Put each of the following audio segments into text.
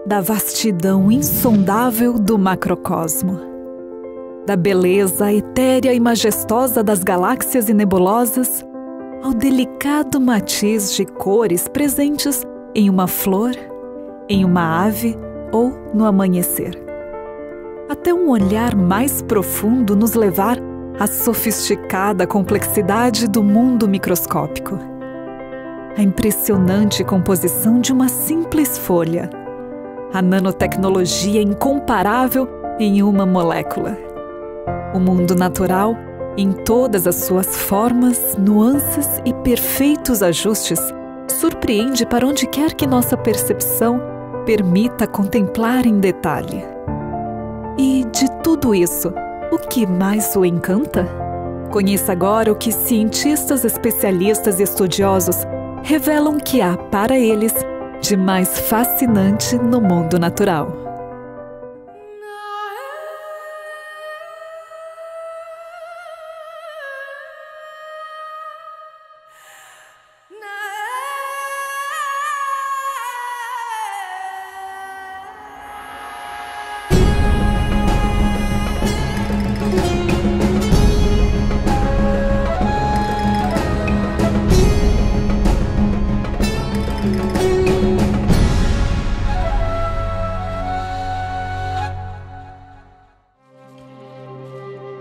da vastidão insondável do macrocosmo, da beleza etérea e majestosa das galáxias e nebulosas, ao delicado matiz de cores presentes em uma flor, em uma ave ou no amanhecer. Até um olhar mais profundo nos levar à sofisticada complexidade do mundo microscópico. A impressionante composição de uma simples folha, a nanotecnologia incomparável em uma molécula. O mundo natural, em todas as suas formas, nuances e perfeitos ajustes, surpreende para onde quer que nossa percepção permita contemplar em detalhe. E de tudo isso, o que mais o encanta? Conheça agora o que cientistas, especialistas e estudiosos revelam que há para eles de mais fascinante no mundo natural.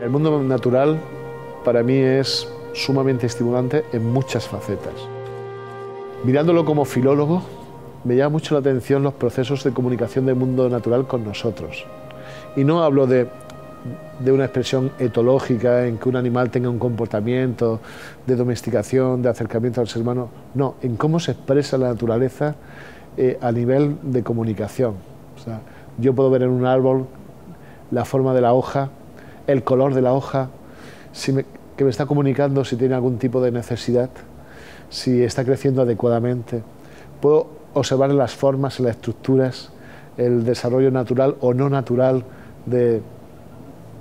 El mundo natural para mí es sumamente estimulante en muchas facetas. Mirándolo como filólogo, me llama mucho la atención los procesos de comunicación del mundo natural con nosotros. Y no hablo de una expresión etológica en que un animal tenga un comportamiento de domesticación, de acercamiento al ser humano, no, en cómo se expresa la naturaleza a nivel de comunicación. O sea, yo puedo ver en un árbol la forma de la hoja, el color de la hoja, que me está comunicando si tiene algún tipo de necesidad, si está creciendo adecuadamente. Puedo observar en las formas, en las estructuras, el desarrollo natural o no natural de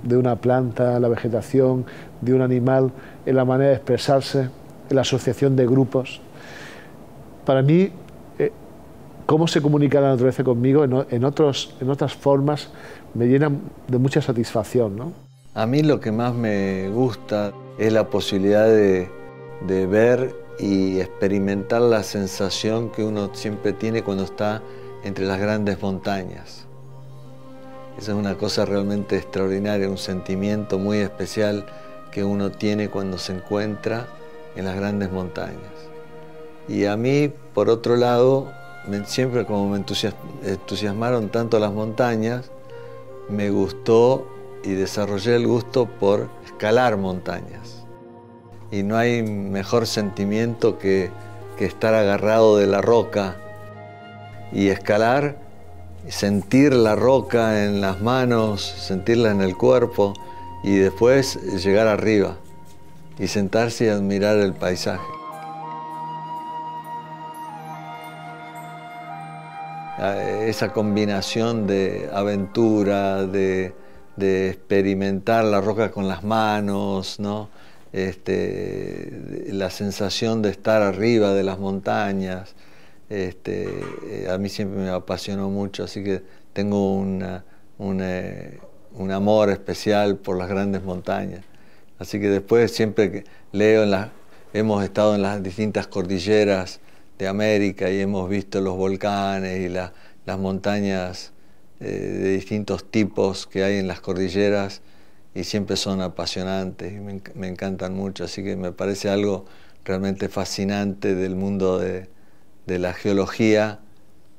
una planta, la vegetación, de un animal, en la manera de expresarse, en la asociación de grupos. Para mí, cómo se comunica la naturaleza conmigo en otras formas me llena de mucha satisfacción, ¿no? A mí lo que más me gusta es la posibilidad de ver y experimentar la sensación que uno siempre tiene cuando está entre las grandes montañas. Esa es una cosa realmente extraordinaria, un sentimiento muy especial que uno tiene cuando se encuentra en las grandes montañas. Y a mí, por otro lado, siempre como me entusiasmaron tanto las montañas, me gustó y desarrollé el gusto por escalar montañas. Y no hay mejor sentimiento que estar agarrado de la roca y escalar, sentir la roca en las manos, sentirla en el cuerpo y después llegar arriba y sentarse y admirar el paisaje. Esa combinación de aventura, de experimentar la roca con las manos, ¿no? La sensación de estar arriba de las montañas, a mí siempre me apasionó mucho, así que tengo un amor especial por las grandes montañas. Así que después siempre que leo, hemos estado en las distintas cordilleras de América y hemos visto los volcanes y las montañas de distintos tipos que hay en las cordilleras y siempre son apasionantes y me encantan mucho, así que me parece algo realmente fascinante del mundo de la geología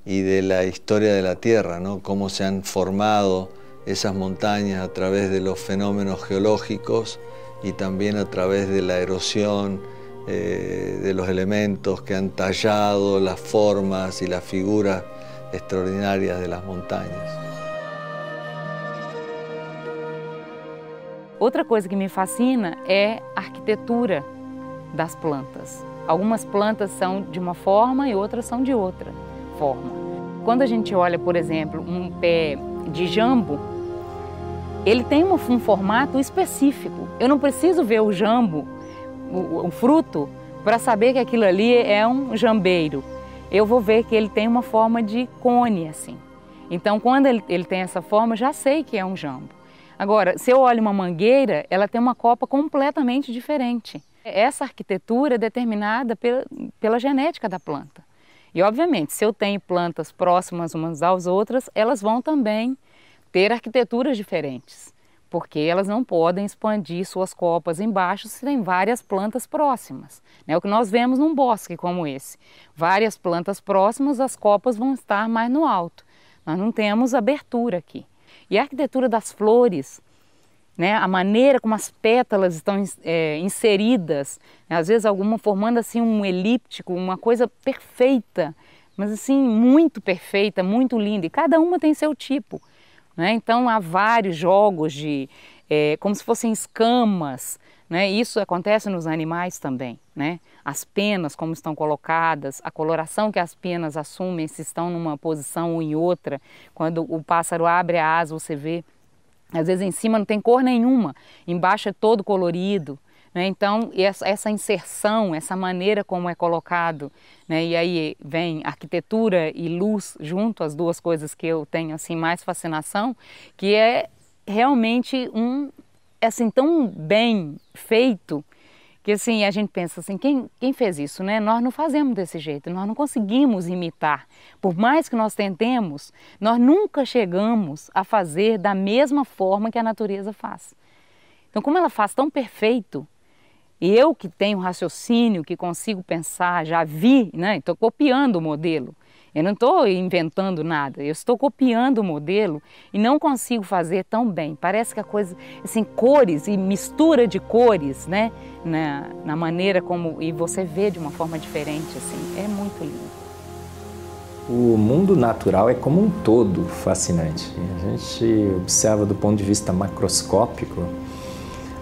y de la historia de la Tierra, ¿no? Cómo se han formado esas montañas a través de los fenómenos geológicos y también a través de la erosión, de los elementos que han tallado las formas y las figuras extraordinarias de las montanhas. Outra coisa que me fascina é a arquitetura das plantas. Algumas plantas são de uma forma e outras são de outra forma. Quando a gente olha, por exemplo, um pé de jambo, ele tem um formato específico. Eu não preciso ver o jambo, o fruto, para saber que aquilo ali é um jambeiro. Eu vou ver que ele tem uma forma de cone, assim. Então, quando ele tem essa forma, eu já sei que é um jambo. Agora, se eu olho uma mangueira, ela tem uma copa completamente diferente. Essa arquitetura é determinada pela genética da planta. E, obviamente, se eu tenho plantas próximas umas às outras, elas vão também ter arquiteturas diferentes, porque elas não podem expandir suas copas embaixo se tem várias plantas próximas. É o que nós vemos num bosque como esse. Várias plantas próximas, as copas vão estar mais no alto. Nós não temos abertura aqui. E a arquitetura das flores, né, a maneira como as pétalas estão inseridas, às vezes alguma formando assim um elíptico, uma coisa perfeita, mas assim muito perfeita, muito linda, e cada uma tem seu tipo, né? Então há vários jogos como se fossem escamas, né? Isso acontece nos animais também, né? As penas como estão colocadas, a coloração que as penas assumem, se estão numa posição ou em outra. Quando o pássaro abre a asa, você vê, às vezes em cima não tem cor nenhuma, embaixo é todo colorido, né? Então essa inserção, essa maneira como é colocado, né? E aí vem arquitetura e luz junto, as duas coisas que eu tenho assim mais fascinação, que é realmente assim tão bem feito, que assim a gente pensa assim, quem fez isso, né? Nós não fazemos desse jeito, nós não conseguimos imitar. Por mais que nós tentemos, nós nunca chegamos a fazer da mesma forma que a natureza faz. Então, como ela faz tão perfeito, e eu que tenho raciocínio, que consigo pensar, já vi, né? Estou copiando o modelo. Eu não estou inventando nada, eu estou copiando o modelo e não consigo fazer tão bem. Parece que a coisa, assim, cores e mistura de cores, né? Na maneira como, e você vê de uma forma diferente, assim, é muito lindo. O mundo natural é como um todo fascinante. A gente observa do ponto de vista macroscópico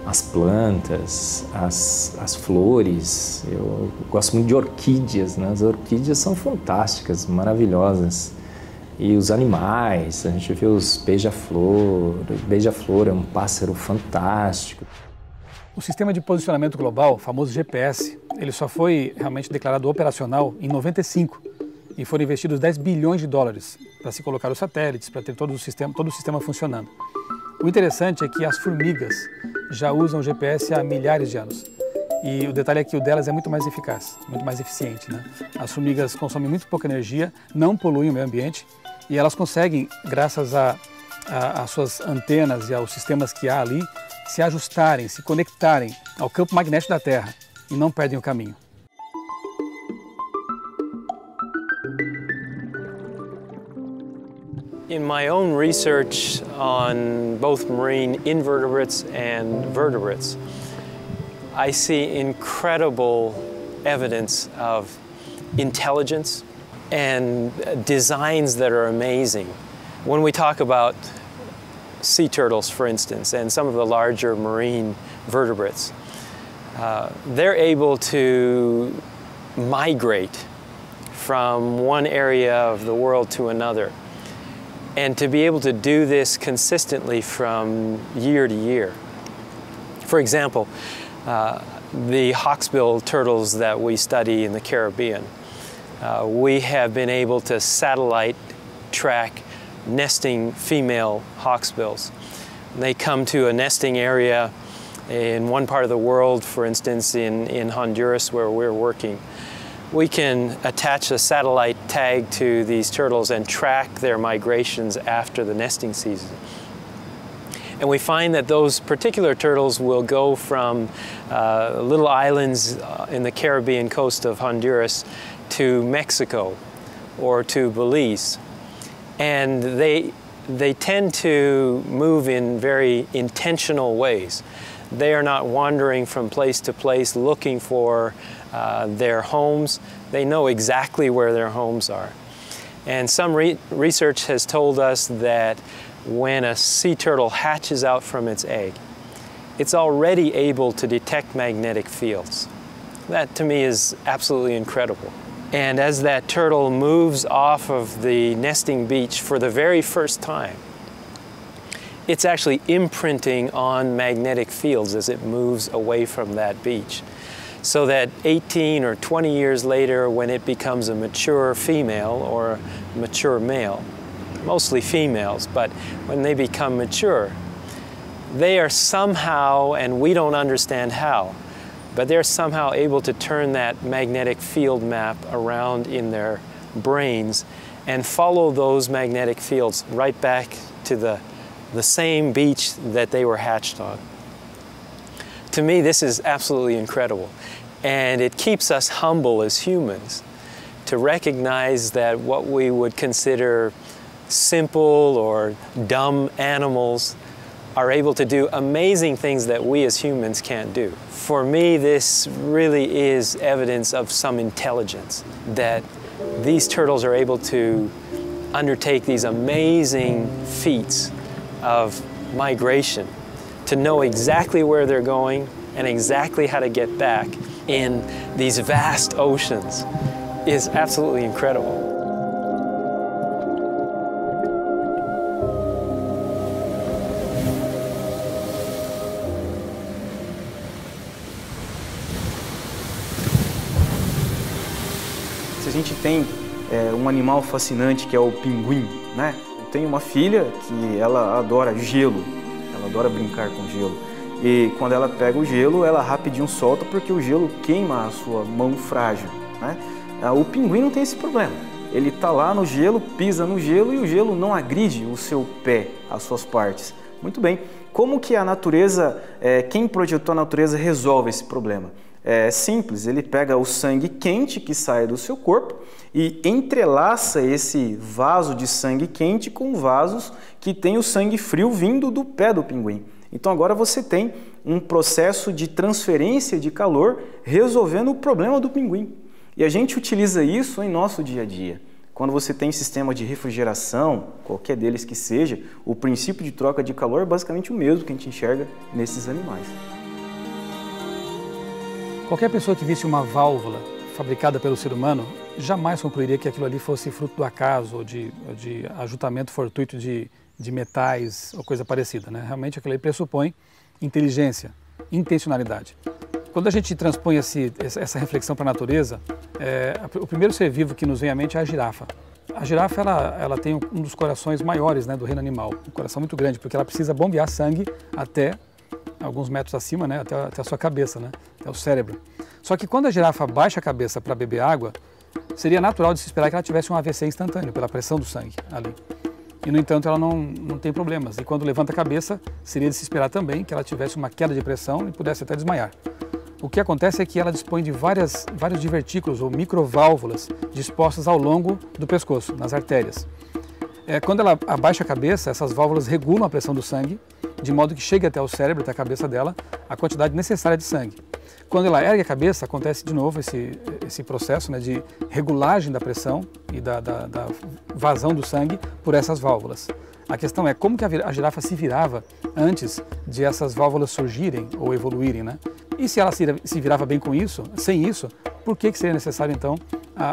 as plantas, as flores. Eu gosto muito de orquídeas, né? As orquídeas são fantásticas, maravilhosas. E os animais, a gente vê os beija-flor. Beija-flor é um pássaro fantástico. O sistema de posicionamento global, o famoso GPS, ele só foi realmente declarado operacional em 95 e foram investidos 10 bilhões de dólares para se colocar os satélites, para ter todo o sistema funcionando. O interessante é que as formigas já usam o GPS há milhares de anos. E o detalhe é que o delas é muito mais eficaz, muito mais eficiente, né? As formigas consomem muito pouca energia, não poluem o meio ambiente e elas conseguem, graças às suas antenas e aos sistemas que há ali, se ajustarem, se conectarem ao campo magnético da Terra e não perdem o caminho. In my own research on both marine invertebrates and vertebrates, I see incredible evidence of intelligence and designs that are amazing. When we talk about sea turtles, for instance, and some of the larger marine vertebrates, they're able to migrate from one area of the world to another. And to be able to do this consistently from year to year. For example, the hawksbill turtles that we study in the Caribbean, we have been able to satellite track nesting female hawksbills. They come to a nesting area in one part of the world, for instance in Honduras where we're working. We can attach a satellite tag to these turtles and track their migrations after the nesting season. And we find that those particular turtles will go from little islands in the Caribbean coast of Honduras to Mexico or to Belize. And they tend to move in very intentional ways. They are not wandering from place to place looking for their homes. They know exactly where their homes are. And some research has told us that when a sea turtle hatches out from its egg, it's already able to detect magnetic fields. That to me is absolutely incredible. And as that turtle moves off of the nesting beach for the very first time, it's actually imprinting on magnetic fields as it moves away from that beach. So that 18 or 20 years later, when it becomes a mature female or a mature male, mostly females, but when they become mature, they are somehow, and we don't understand how, but they're somehow able to turn that magnetic field map around in their brains and follow those magnetic fields right back to the same beach that they were hatched on. To me, this is absolutely incredible, and it keeps us humble as humans to recognize that what we would consider simple or dumb animals are able to do amazing things that we as humans can't do. For me, this really is evidence of some intelligence, that these turtles are able to undertake these amazing feats of migration, to know exactly where they're going and exactly how to get back in these vast oceans is absolutely incredible. Se a gente tem um animal fascinante que é o pinguim, né? Eu tenho uma filha que ela adora gelo, ela adora brincar com gelo. E quando ela pega o gelo, ela rapidinho solta porque o gelo queima a sua mão frágil, né? O pinguim não tem esse problema. Ele está lá no gelo, pisa no gelo e o gelo não agride o seu pé, as suas partes. Muito bem. Como que a natureza, quem projetou a natureza resolve esse problema? É simples, ele pega o sangue quente que sai do seu corpo e entrelaça esse vaso de sangue quente com vasos que tem o sangue frio vindo do pé do pinguim. Então agora você tem um processo de transferência de calor resolvendo o problema do pinguim. E a gente utiliza isso em nosso dia a dia. Quando você tem sistema de refrigeração, qualquer deles que seja, o princípio de troca de calor é basicamente o mesmo que a gente enxerga nesses animais. Qualquer pessoa que visse uma válvula fabricada pelo ser humano jamais concluiria que aquilo ali fosse fruto do acaso ou de ajuntamento fortuito de metais ou coisa parecida, né? Realmente aquilo aí pressupõe inteligência, intencionalidade. Quando a gente transpõe essa reflexão para a natureza, o primeiro ser vivo que nos vem à mente é a girafa. A girafa ela tem um dos corações maiores, né, do reino animal, um coração muito grande, porque ela precisa bombear sangue até alguns metros acima, né, até a sua cabeça, né, até o cérebro. Só que quando a girafa baixa a cabeça para beber água, seria natural de se esperar que ela tivesse um AVC instantâneo pela pressão do sangue ali. E, no entanto, ela não tem problemas. E quando levanta a cabeça, seria de se esperar também que ela tivesse uma queda de pressão e pudesse até desmaiar. O que acontece é que ela dispõe de vários divertículos ou microválvulas dispostas ao longo do pescoço, nas artérias. Quando ela abaixa a cabeça, essas válvulas regulam a pressão do sangue, de modo que chegue até o cérebro, até a cabeça dela, a quantidade necessária de sangue. Quando ela ergue a cabeça, acontece de novo esse processo, né, de regulagem da pressão e da vazão do sangue por essas válvulas. A questão é como que a girafa se virava antes de essas válvulas surgirem ou evoluírem, né? E se ela se virava bem com isso, sem isso, por que seria necessário então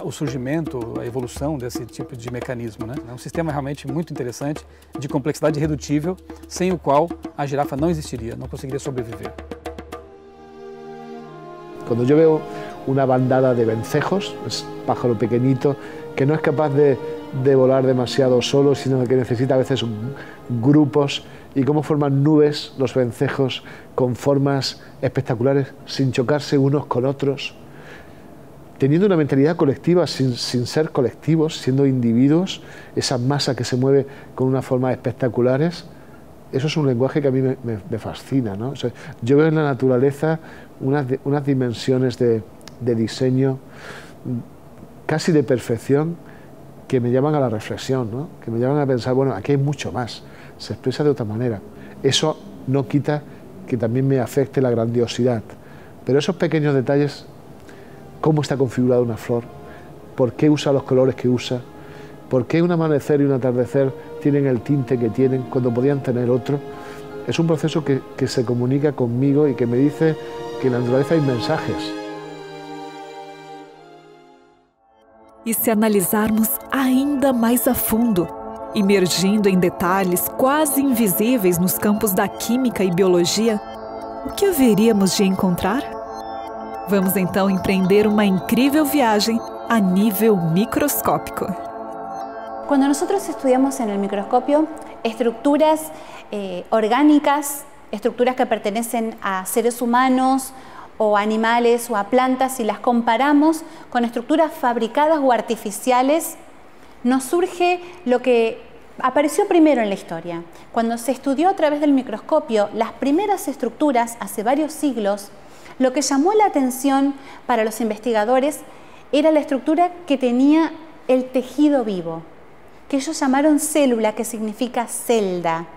o surgimento, a evolução desse tipo de mecanismo, né? É um sistema realmente muito interessante, de complexidade irredutível, sem o qual a girafa não existiria, não conseguiria sobreviver. Cuando yo veo una bandada de vencejos, es pájaro pequeñito, que no es capaz de volar demasiado solo, sino que necesita a veces grupos, y cómo forman nubes los vencejos con formas espectaculares, sin chocarse unos con otros, teniendo una mentalidad colectiva, sin ser colectivos, siendo individuos, esa masa que se mueve con unas formas espectaculares. Eso es un lenguaje que a mí me fascina, ¿no? O sea, yo veo en la naturaleza unas dimensiones de diseño casi de perfección que me llaman a la reflexión, ¿no? Que me llaman a pensar, bueno, aquí hay mucho más, se expresa de otra manera. Eso no quita que también me afecte la grandiosidad, pero esos pequeños detalles, cómo está configurada una flor, por qué usa los colores que usa, por qué un amanecer y un atardecer tienen el tinte que tienen cuando podían tener otro. Es un proceso que se comunica conmigo y que me dice que en la naturaleza hay mensajes. E se analisarmos ainda mais a fundo, imergindo em detalhes quase invisíveis nos campos da química e biologia, o que haveríamos de encontrar? Vamos então empreender uma incrível viagem a nível microscópico. Cuando nosotros estudiamos en el microscopio estructuras orgánicas, estructuras que pertenecen a seres humanos o animales o a plantas y las comparamos con estructuras fabricadas o artificiales, nos surge lo que apareció primero en la historia. Cuando se estudió a través del microscopio las primeras estructuras hace varios siglos, lo que llamó la atención para los investigadores era la estructura que tenía el tejido vivo, que ellos llamaron célula, que significa celda.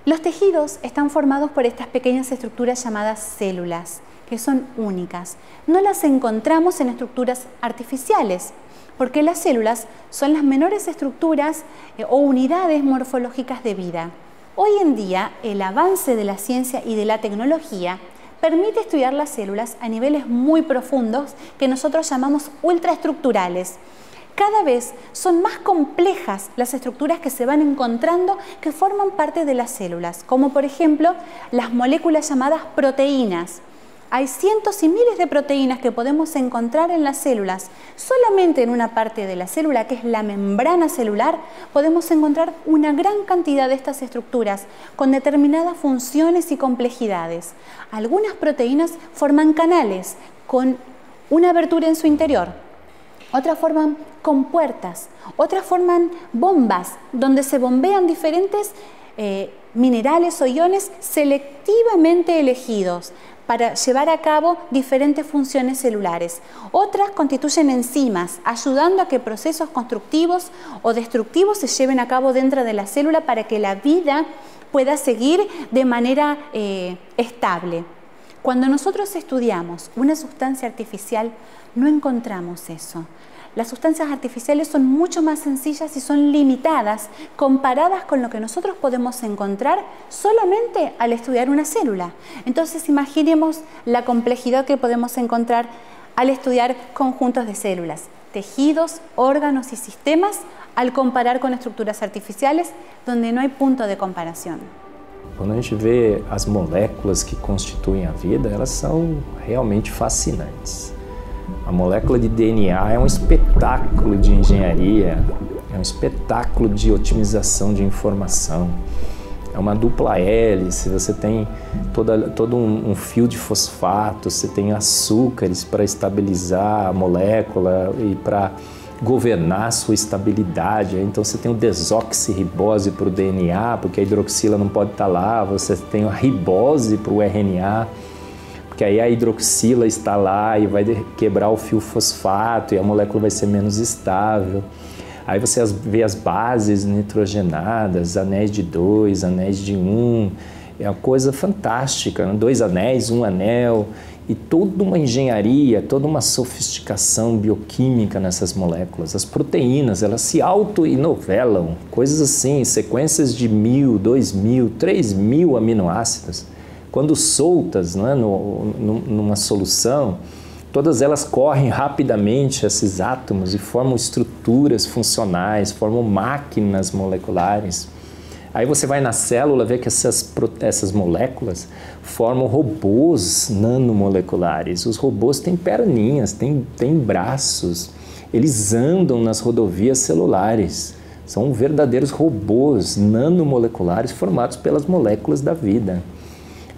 Los tejidos están formados por estas pequeñas estructuras llamadas células, que son únicas. No las encontramos en estructuras artificiales, porque las células son las menores estructuras o unidades morfológicas de vida. Hoy en día, el avance de la ciencia y de la tecnología permite estudiar las células a niveles muy profundos que nosotros llamamos ultraestructurales. Cada vez son más complejas las estructuras que se van encontrando que forman parte de las células, como por ejemplo las moléculas llamadas proteínas. Hay cientos y miles de proteínas que podemos encontrar en las células. Solamente en una parte de la célula, que es la membrana celular, podemos encontrar una gran cantidad de estas estructuras con determinadas funciones y complejidades. Algunas proteínas forman canales con una abertura en su interior. Otras forman compuertas, otras forman bombas donde se bombean diferentes minerales o iones selectivamente elegidos para llevar a cabo diferentes funciones celulares. Otras constituyen enzimas, ayudando a que procesos constructivos o destructivos se lleven a cabo dentro de la célula para que la vida pueda seguir de manera estable. Cuando nosotros estudiamos una sustancia artificial, no encontramos eso. Las sustancias artificiales son mucho más sencillas y son limitadas comparadas con lo que nosotros podemos encontrar solamente al estudiar una célula. Entonces imaginemos la complejidad que podemos encontrar al estudiar conjuntos de células, tejidos, órganos y sistemas, al comparar con estructuras artificiales donde no hay punto de comparación. Quando a gente vê as moléculas que constituem a vida, elas são realmente fascinantes. A molécula de DNA é um espetáculo de engenharia, é um espetáculo de otimização de informação. É uma dupla hélice, você tem todo um fio de fosfato, você tem açúcares para estabilizar a molécula e para governar a sua estabilidade. Então você tem o desoxirribose para o DNA, porque a hidroxila não pode estar lá, você tem a ribose para o RNA, porque aí a hidroxila está lá e vai quebrar o fio fosfato e a molécula vai ser menos estável. Aí você vê as bases nitrogenadas, anéis de 2, anéis de 1, é uma coisa fantástica, né? 2 anéis, 1 anel, e toda uma engenharia, toda uma sofisticação bioquímica nessas moléculas. As proteínas, elas se auto-inovelam, coisas assim, sequências de 1.000, 2.000, 3.000 aminoácidos. Quando soltas, né, numa solução, todas elas correm rapidamente esses átomos e formam estruturas funcionais, formam máquinas moleculares. Aí você vai na célula, vê que essas moléculas formam robôs nanomoleculares. Os robôs têm perninhas, têm braços, eles andam nas rodovias celulares. São verdadeiros robôs nanomoleculares formados pelas moléculas da vida.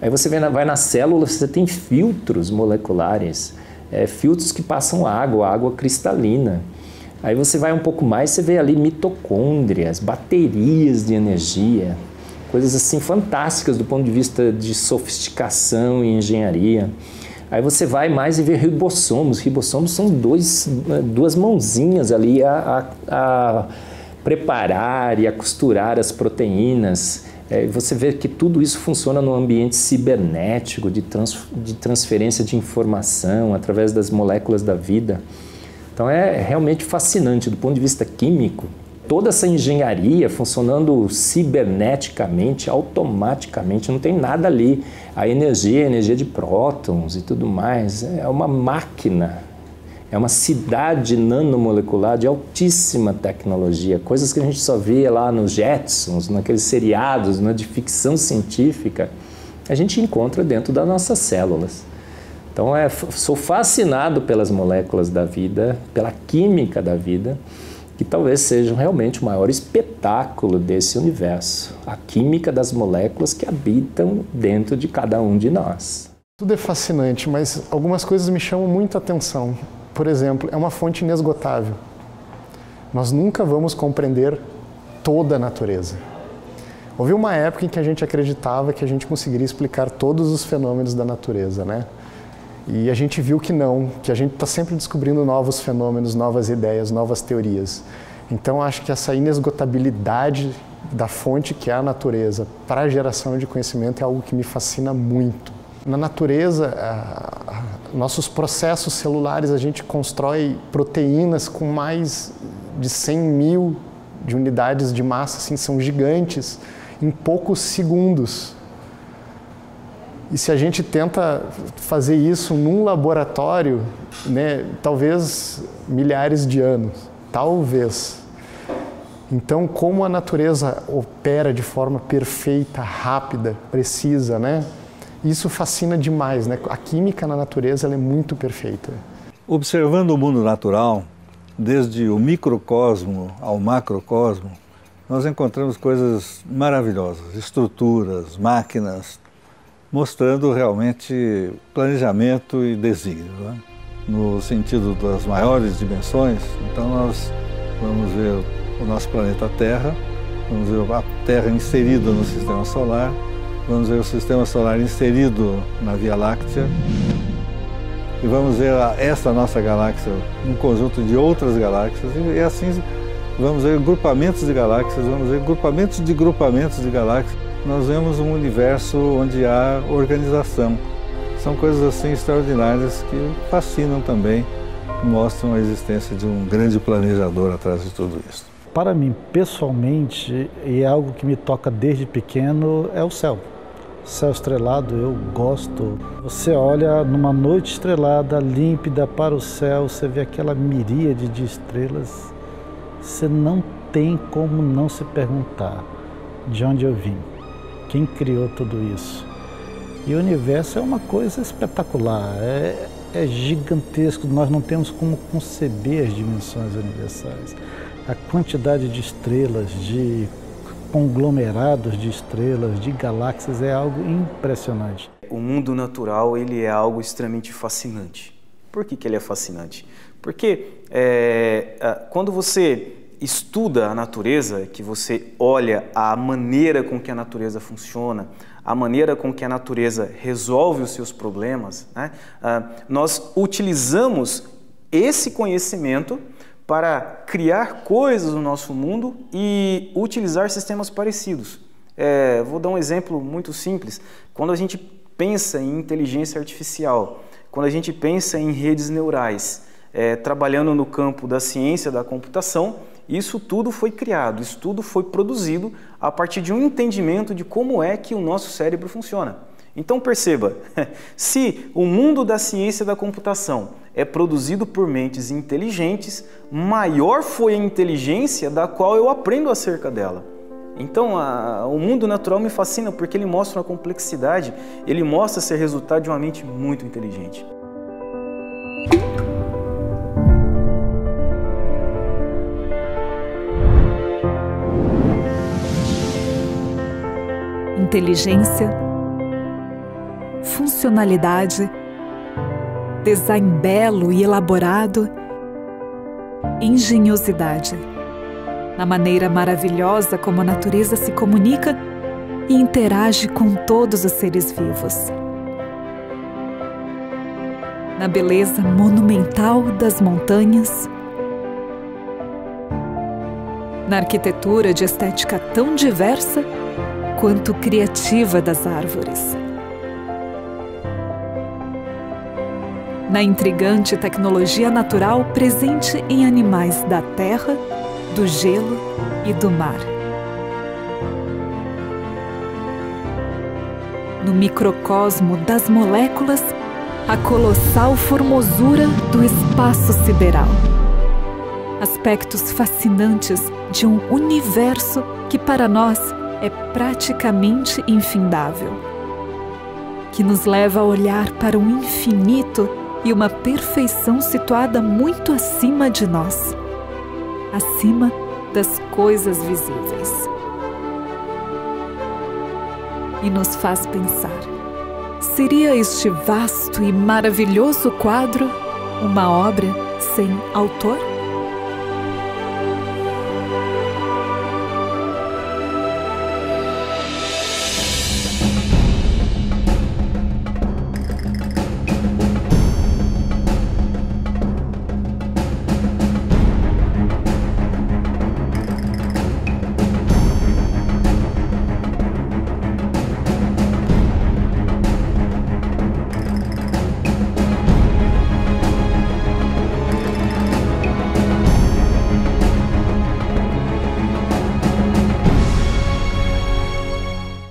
Aí você vai na célula, você tem filtros moleculares, filtros que passam água cristalina. Aí você vai um pouco mais, você vê ali mitocôndrias, baterias de energia, coisas assim fantásticas do ponto de vista de sofisticação e engenharia. Aí você vai mais e vê ribossomos. Ribossomos são duas mãozinhas ali a preparar e a costurar as proteínas. Você vê que tudo isso funciona no ambiente cibernético, de transferência de informação através das moléculas da vida. Então é realmente fascinante do ponto de vista químico, toda essa engenharia funcionando ciberneticamente, automaticamente, não tem nada ali. A energia de prótons e tudo mais, é uma máquina, é uma cidade nanomolecular de altíssima tecnologia, coisas que a gente só via lá nos Jetsons, naqueles seriados, de ficção científica, a gente encontra dentro das nossas células. Então, sou fascinado pelas moléculas da vida, pela química da vida, que talvez sejam realmente o maior espetáculo desse universo, a química das moléculas que habitam dentro de cada um de nós. Tudo é fascinante, mas algumas coisas me chamam muito a atenção. Por exemplo, é uma fonte inesgotável. Nós nunca vamos compreender toda a natureza. Houve uma época em que a gente acreditava que a gente conseguiria explicar todos os fenômenos da natureza, né? E a gente viu que não, que a gente está sempre descobrindo novos fenômenos, novas ideias, novas teorias. Então, acho que essa inesgotabilidade da fonte que é a natureza para a geração de conhecimento é algo que me fascina muito. Na natureza, nossos processos celulares, a gente constrói proteínas com mais de 100 mil de unidades de massa, assim, são gigantes, em poucos segundos. E se a gente tenta fazer isso num laboratório, né, talvez milhares de anos, talvez. Então, como a natureza opera de forma perfeita, rápida, precisa, né? Isso fascina demais, né? A química na natureza ela é muito perfeita. Observando o mundo natural, desde o microcosmo ao macrocosmo, nós encontramos coisas maravilhosas, estruturas, máquinas, mostrando realmente planejamento e desígnio, né? No sentido das maiores dimensões, então nós vamos ver o nosso planeta Terra, vamos ver a Terra inserida no Sistema Solar, vamos ver o Sistema Solar inserido na Via Láctea e vamos ver essa nossa galáxia, um conjunto de outras galáxias e assim vamos ver grupamentos de galáxias, vamos ver grupamentos de galáxias. Nós vemos um universo onde há organização. São coisas assim extraordinárias que fascinam também, mostram a existência de um grande planejador atrás de tudo isso. Para mim, pessoalmente, e é algo que me toca desde pequeno, é o céu. Céu estrelado, eu gosto. Você olha numa noite estrelada, límpida para o céu, você vê aquela miríade de estrelas, você não tem como não se perguntar de onde eu vim, quem criou tudo isso. E o universo é uma coisa espetacular, é gigantesco, nós não temos como conceber as dimensões universais. A quantidade de estrelas, de conglomerados de estrelas, de galáxias, é algo impressionante. O mundo natural ele é algo extremamente fascinante. Por que ele é fascinante? Porque quando você estuda a natureza, que você olha a maneira com que a natureza funciona, a maneira com que a natureza resolve os seus problemas, né? Nós utilizamos esse conhecimento para criar coisas no nosso mundo e utilizar sistemas parecidos. Vou dar um exemplo muito simples. Quando a gente pensa em inteligência artificial, quando a gente pensa em redes neurais, trabalhando no campo da ciência da computação, isso tudo foi criado, isso tudo foi produzido a partir de um entendimento de como é que o nosso cérebro funciona. Então perceba, se o mundo da ciência da computação é produzido por mentes inteligentes, maior foi a inteligência da qual eu aprendo acerca dela. Então o mundo natural me fascina porque ele mostra uma complexidade, ele mostra ser resultado de uma mente muito inteligente. Inteligência, funcionalidade, design belo e elaborado, engenhosidade, na maneira maravilhosa como a natureza se comunica e interage com todos os seres vivos, na beleza monumental das montanhas, na arquitetura de estética tão diversa quanto criativa das árvores, na intrigante tecnologia natural presente em animais da terra, do gelo e do mar, no microcosmo das moléculas, a colossal formosura do espaço sideral, aspectos fascinantes de um universo que para nós é praticamente infindável, que nos leva a olhar para um infinito e uma perfeição situada muito acima de nós, acima das coisas visíveis. E nos faz pensar: seria este vasto e maravilhoso quadro uma obra sem autor?